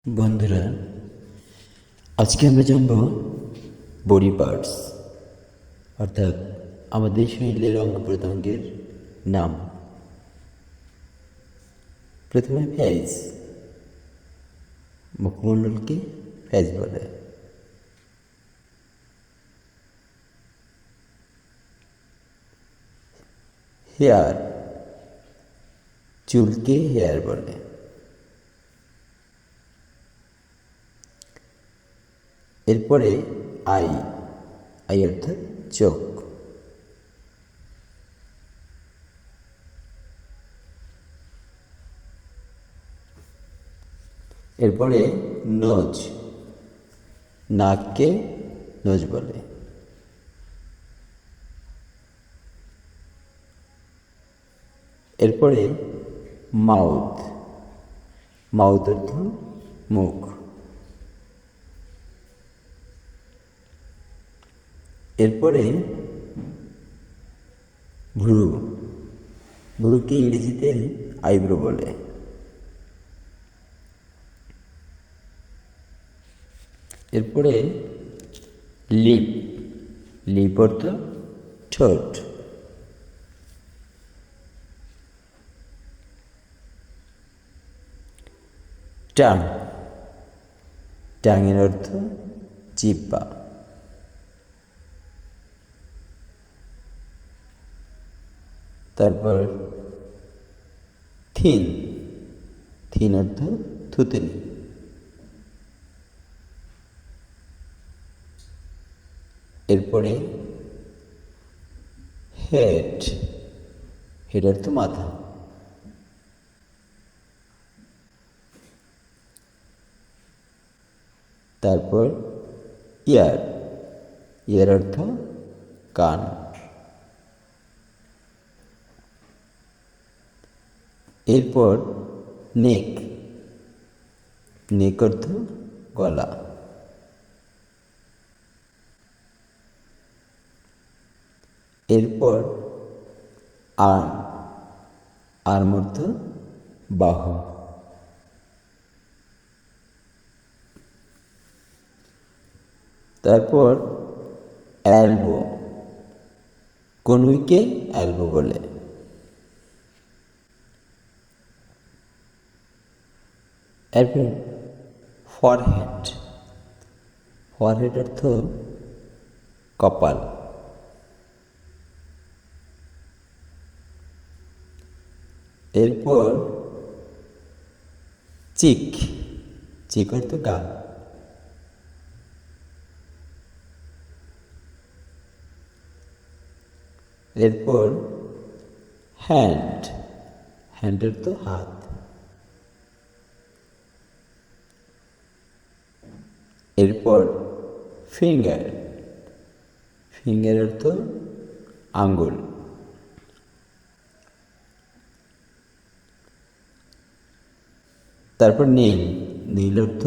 বন্ধুরা, আজকে আমরা জানব বডি পার্টস, অর্থাৎ আমাদের শরীরের অঙ্গ প্রত্যঙ্গের নাম। প্রথমে ফেস। মুখমণ্ডলকে ফেস বলে। হেয়ার, চুলকে হেয়ার বলে। এরপরে আই, আই অর্থাৎ চোখ। এরপরে নোজ, নাককে নোজ বলে। এরপরে মাউথ, মাউথ অর্থ মুখ। এরপরে ভ্রু, ভ্রুকে ইংরেজিতে আইব্রো বলে। এরপরে লিপ, লিপ অর্থ ঠোঁট। টাং, টাঙের অর্থ জিহ্বা। তারপর থিন, থিন অর্থ থুতনি। এরপরে হেড, হেড অর্থ মাথা। তারপর ইয়ার, ইয়ার অর্থ কান। এরপর নেক, নেক অর্থ গলা। এরপর আর্ম, আর্ম অর্থ বাহু। তারপর এলবো, কনুইকে এলবো বলে। এরপর ফরহেড, ফরহেড অর্থ কপাল। এরপর চিক, চিক অর্থ গাল। এরপর হ্যান্ড, হ্যান্ড অর্থ হাত। এরপর ফিঙ্গার, ফিঙ্গার অর্থ আঙ্গুল। তারপর নীল, নীল অর্থ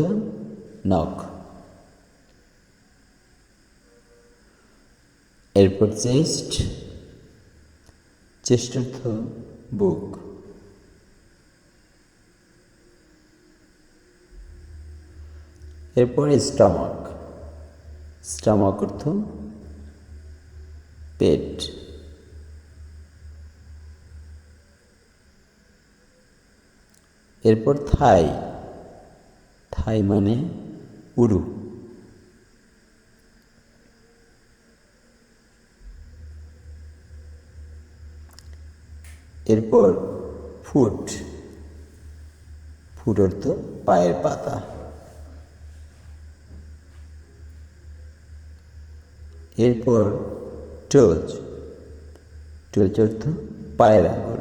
নখ। এরপর চেস্ট, চেস্ট অর্থ বুক। এরপরে স্টমাক, স্টমাক অর্থ পেট। এরপর থাই, থাই মানে উরু। এরপর ফুট, ফুট অর্থ পায়ের পাতা। এরপর টোজ, টোজ অর্থ পায়ের আঙুল।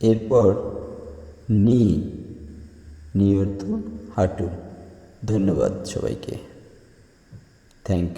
এরপর নি, নি অর্থ হাঁটু। ধন্যবাদ সবাইকে। Thank you.